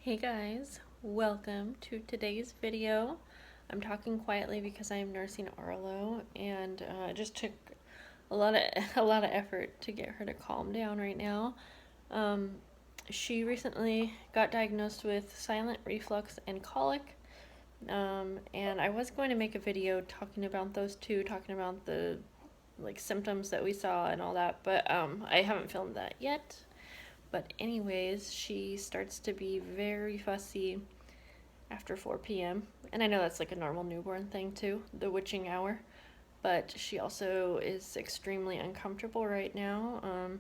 Hey guys, welcome to today's video. I'm talking quietly because I'm nursing Arlo, and it just took a lot of a lot of effort to get her to calm down right now. Um, she recently got diagnosed with silent reflux and colic, and I was going to make a video talking about those two, talking about the symptoms that we saw and all that, but I haven't filmed that yet. But anyways, she starts to be very fussy after 4 p.m. And I know that's like a normal newborn thing too, the witching hour. But she also is extremely uncomfortable right now.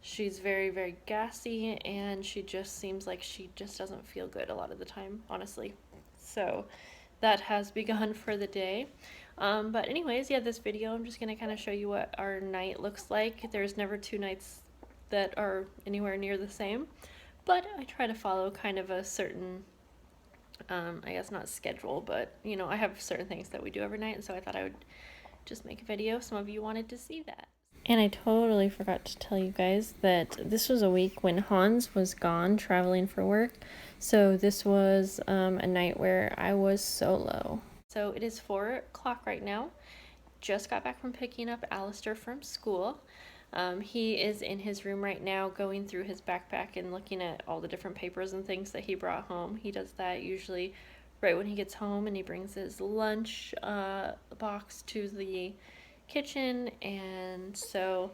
She's very, very gassy, and she just seems like she just doesn't feel good a lot of the time, honestly. So that has begun for the day. But anyways, yeah, this video, I'm just going to kind of show you what our night looks like. There's never two nights that are anywhere near the same, but I try to follow kind of a certain I guess not schedule, but you know, I have certain things that we do every night, and so I thought I would just make a video. Some of you wanted to see that. And I totally forgot to tell you guys that this was a week when Hans was gone traveling for work. So this was a night where I was solo. So it is 4 o'clock right now. Just got back from picking up Alyster from school. He is in his room right now going through his backpack and looking at all the different papers and things that he brought home. He does that usually right when he gets home, and he brings his lunch box to the kitchen, and so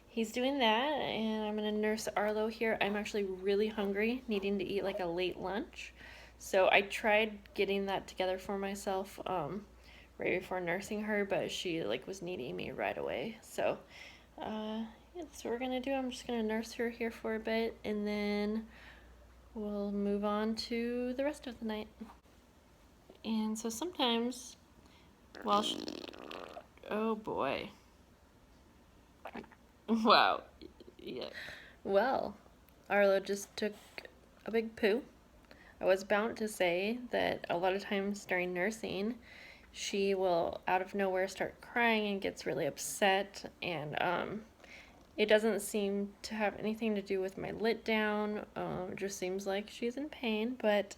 he's doing that, and I'm gonna nurse Arlo here. I'm actually really hungry, needing to eat like a late lunch, so I tried getting that together for myself right before nursing her, but she was needing me right away. So yeah, that's what we're gonna do. I'm just gonna nurse her here for a bit, and then we'll move on to the rest of the night. And so sometimes while oh boy. Wow. Yeah. Well, Arlo just took a big poo. I was bound to say that a lot of times during nursing, she will out of nowhere start crying and gets really upset, and it doesn't seem to have anything to do with my lit down. It just seems like she's in pain, but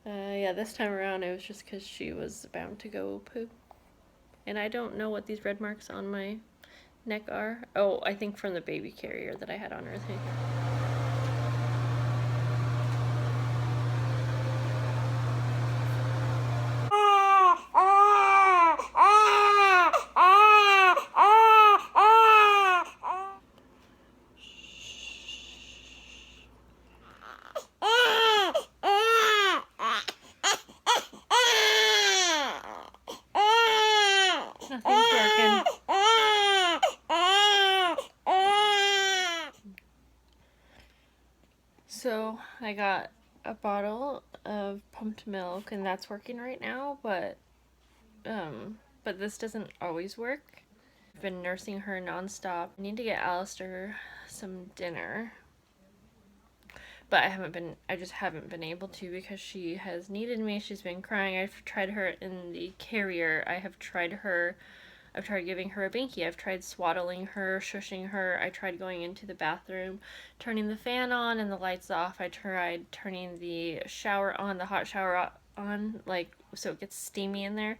yeah, this time around it was just because she was bound to go poo. And I don't know what these red marks on my neck are. Oh, I think from the baby carrier that I had on her. Nothing's working. So I got a bottle of pumped milk, and that's working right now, but this doesn't always work. I've been nursing her nonstop. I need to get Alyster some dinner, but I just haven't been able to because she has needed me. She's been crying. I've tried her in the carrier. I've tried giving her a binky. I've tried swaddling her, shushing her. I tried going into the bathroom, turning the fan on and the lights off. I tried turning the shower on, the hot shower on, so it gets steamy in there,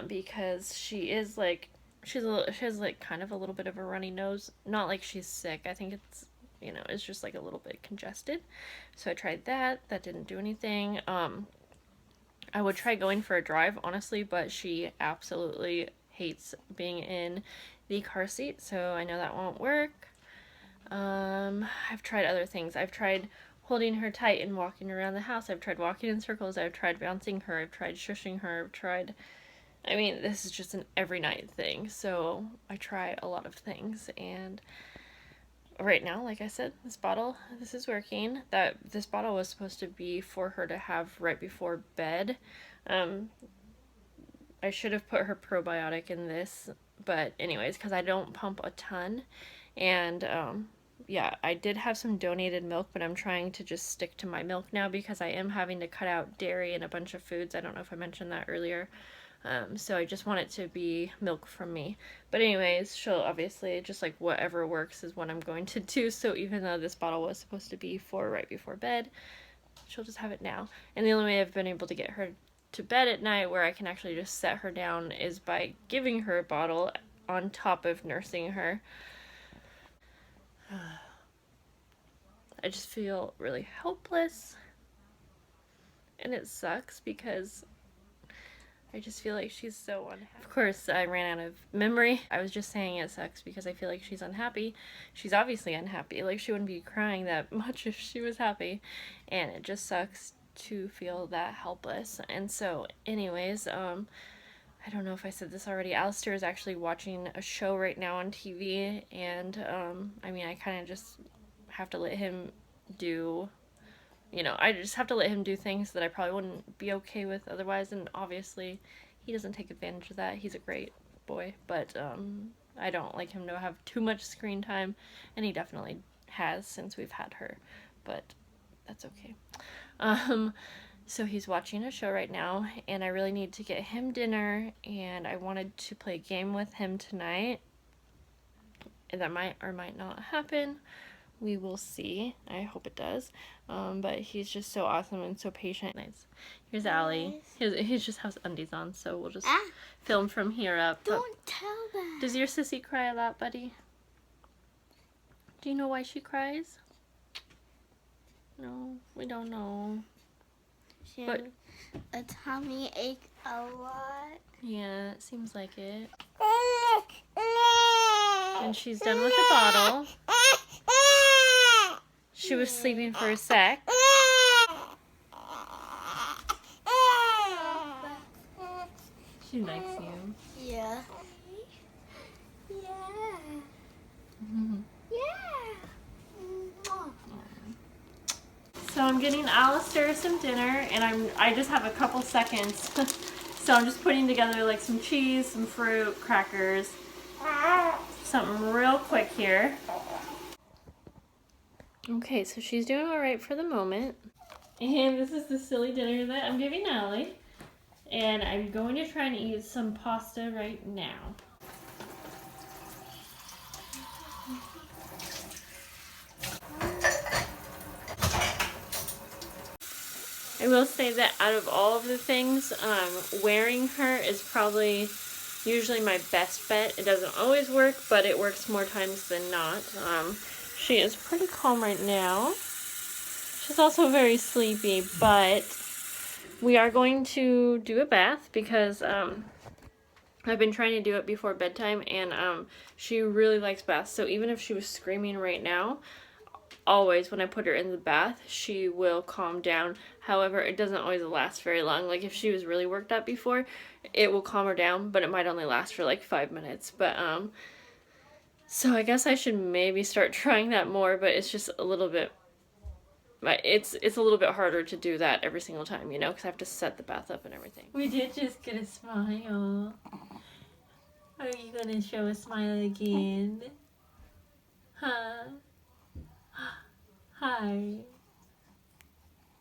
because she has kind of a little bit of a runny nose. Not like she's sick. I think it's, it's just like a little bit congested. So I tried that. That didn't do anything. I would try going for a drive, honestly, but she absolutely hates being in the car seat, so I know that won't work. I've tried other things. I've tried holding her tight and walking around the house. I've tried walking in circles. I've tried bouncing her. I've tried shushing her. This is just an every night thing, so I try a lot of things, and right now, like I said, this is working. This bottle was supposed to be for her to have right before bed. I should have put her probiotic in this, but anyways, because I don't pump a ton, and yeah, I did have some donated milk, but I'm trying to just stick to my milk now because I am having to cut out dairy and a bunch of foods. I don't know if I mentioned that earlier. So I just want it to be milk from me. But anyways, she'll obviously, just like whatever works is what I'm going to do. So even though this bottle was supposed to be for right before bed, she'll just have it now. And the only way I've been able to get her to bed at night where I can actually just set her down is by giving her a bottle on top of nursing her. I just feel really helpless, and it sucks because I just feel like she's so unhappy. Of course, I ran out of memory. I was just saying it sucks because I feel like she's unhappy. She's obviously unhappy. Like, she wouldn't be crying that much if she was happy, and it just sucks to feel that helpless. And so, anyways, I don't know if I said this already. Alyster is actually watching a show right now on TV, and I mean, I kind of just have to let him do, I just have to let him do things that I probably wouldn't be okay with otherwise, and obviously he doesn't take advantage of that. He's a great boy, but I don't like him to have too much screen time, and he definitely has since we've had her, but that's okay. So he's watching a show right now, and I really need to get him dinner, and I wanted to play a game with him tonight. And that might or might not happen. We will see. I hope it does. But he's just so awesome and so patient. Nice. Here's Allie. He just has undies on, so we'll just film from here up. Don't tell that. Does your sissy cry a lot, buddy? Do you know why she cries? No, we don't know. She had a tummy ache a lot. Yeah, it seems like it. And she's done with the bottle. She was sleeping for a sec. She likes you. Yeah. Yeah. So I'm getting Alyster some dinner, and I just have a couple seconds. So I'm just putting together like some cheese, some fruit, crackers, something real quick here. Okay, so she's doing all right for the moment. And this is the silly dinner that I'm giving Allie. And I'm going to try and eat some pasta right now. I will say that out of all of the things, wearing her is probably usually my best bet. It doesn't always work, but it works more times than not. She is pretty calm right now. She's also very sleepy, but we are going to do a bath because I've been trying to do it before bedtime, and she really likes baths. So even if she was screaming right now, always when I put her in the bath, she will calm down. However, it doesn't always last very long. Like, if she was really worked up before, it will calm her down, but it might only last for like 5 minutes. But so I guess I should maybe start trying that more, but it's just a little bit, it's a little bit harder to do that every single time, because I have to set the bath up and everything. We did just get a smile. Are you gonna show a smile again? Huh? Hi.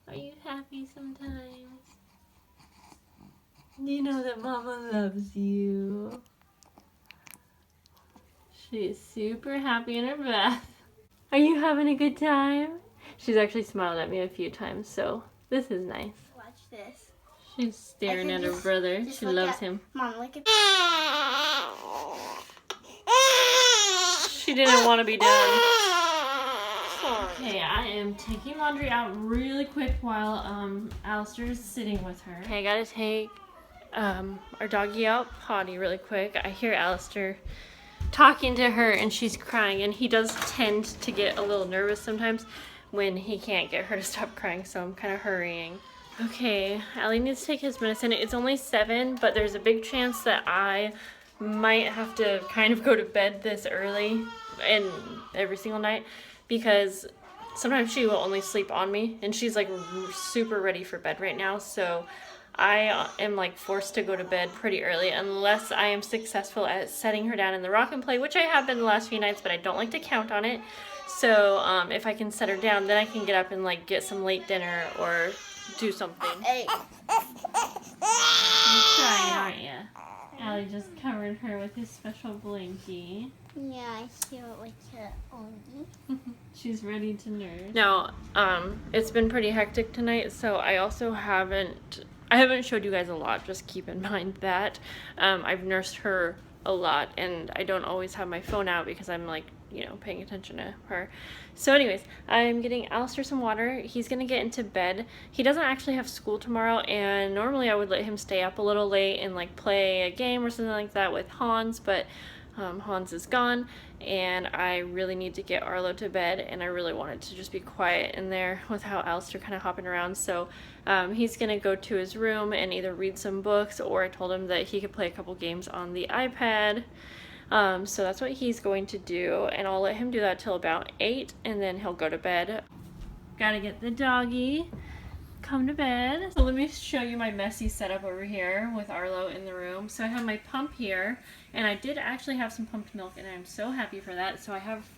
Are you happy sometimes? You know that Mama loves you. She is super happy in her bath. Are you having a good time? She's actually smiled at me a few times, so this is nice. Watch this. She's staring at her brother. She loves him. Mom, look at. She didn't want to be done. Okay, I am taking laundry out really quick while Alyster is sitting with her. Okay, I gotta take our doggy out potty really quick. I hear Alyster talking to her and she's crying, and he does tend to get a little nervous sometimes when he can't get her to stop crying, so I'm kind of hurrying. Okay, Allie needs to take his medicine. It's only 7, but there's a big chance that I might have to kind of go to bed this early and every single night, because sometimes she will only sleep on me, and she's like super ready for bed right now, so I am like forced to go to bed pretty early unless I am successful at setting her down in the rock and play, which I have been the last few nights, but I don't like to count on it. So if I can set her down, then I can get up and like get some late dinner or do something. Hey. You're trying, aren't you? Allie just covered her with his special blankie. Yeah, I see it with the only. She's ready to nurse. Now, it's been pretty hectic tonight, so I also haven't showed you guys a lot. Just keep in mind that I've nursed her a lot, and I don't always have my phone out because I'm like, you know, paying attention to her. So anyways, I'm getting Alyster some water. He's gonna get into bed. He doesn't actually have school tomorrow, and normally I would let him stay up a little late and like play a game or something like that with Hans, but Hans is gone, and I really need to get Arlo to bed, and I really wanted to just be quiet in there without Alyster kind of hopping around. So he's gonna go to his room and either read some books, or I told him that he could play a couple games on the iPad. So that's what he's going to do, and I'll let him do that till about 8, and then he'll go to bed. Gotta get the doggy come to bed. So let me show you my messy setup over here with Arlo in the room. So I have my pump here, and I did actually have some pumped milk, and I'm so happy for that. So I have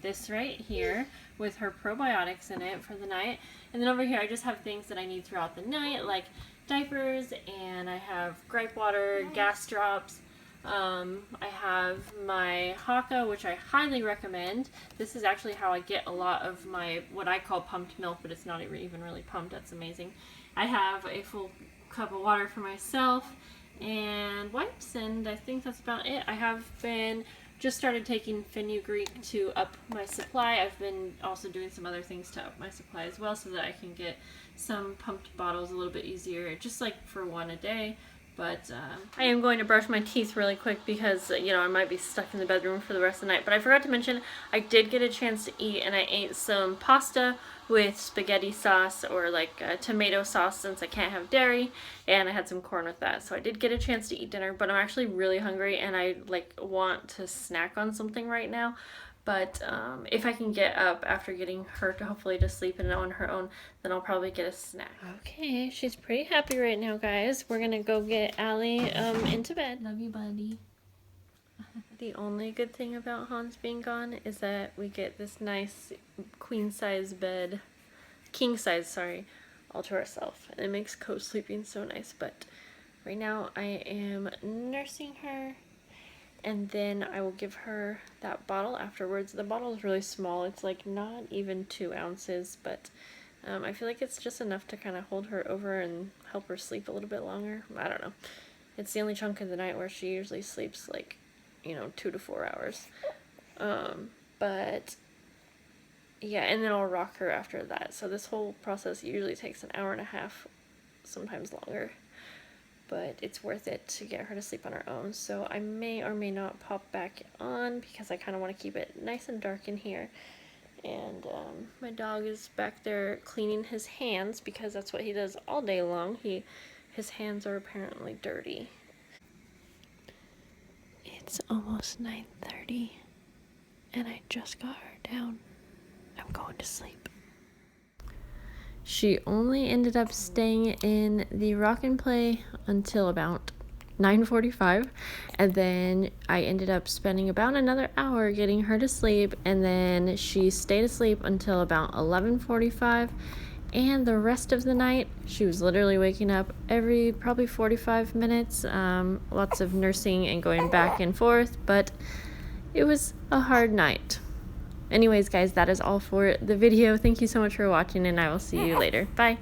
this right here with her probiotics in it for the night, and then over here I just have things that I need throughout the night, like diapers, and I have gripe water, gas drops. I have my Haka, which I highly recommend. This is actually how I get a lot of my, what I call pumped milk, but it's not even really pumped. That's amazing. I have a full cup of water for myself and wipes, and I think that's about it. I have been just started taking fenugreek to up my supply. I've been also doing some other things to up my supply as well, so that I can get some pumped bottles a little bit easier, just like for one a day. But I am going to brush my teeth really quick because, you know, I might be stuck in the bedroom for the rest of the night. But I forgot to mention, I did get a chance to eat, and I ate some pasta with spaghetti sauce, or like tomato sauce, since I can't have dairy, and I had some corn with that. So I did get a chance to eat dinner, but I'm actually really hungry, and I like want to snack on something right now. But if I can get up after getting her to hopefully to sleep and on her own, then I'll probably get a snack. Okay, she's pretty happy right now, guys. We're gonna go get Allie into bed. Love you, buddy. The only good thing about Hans being gone is that we get this nice queen size bed, king size, sorry, all to ourselves. And it makes co-sleeping so nice. But right now I am nursing her, and then I will give her that bottle afterwards. The bottle is really small. It's like not even 2 ounces, but I feel like it's just enough to kind of hold her over and help her sleep a little bit longer. I don't know. It's the only chunk of the night where she usually sleeps like, you know, 2 to 4 hours. But yeah, and then I'll rock her after that. So this whole process usually takes an hour and a half, sometimes longer. But it's worth it to get her to sleep on her own. So I may or may not pop back on because I kind of want to keep it nice and dark in here. And my dog is back there cleaning his hands because that's what he does all day long. His hands are apparently dirty. It's almost 9:30 and I just got her down. I'm going to sleep. She only ended up staying in the rock and play until about 9:45, and then I ended up spending about another hour getting her to sleep, and then she stayed asleep until about 11:45, and the rest of the night she was literally waking up every probably 45 minutes, lots of nursing and going back and forth, but it was a hard night. Anyways, guys, that is all for the video. Thank you so much for watching, and I will see you later. Bye.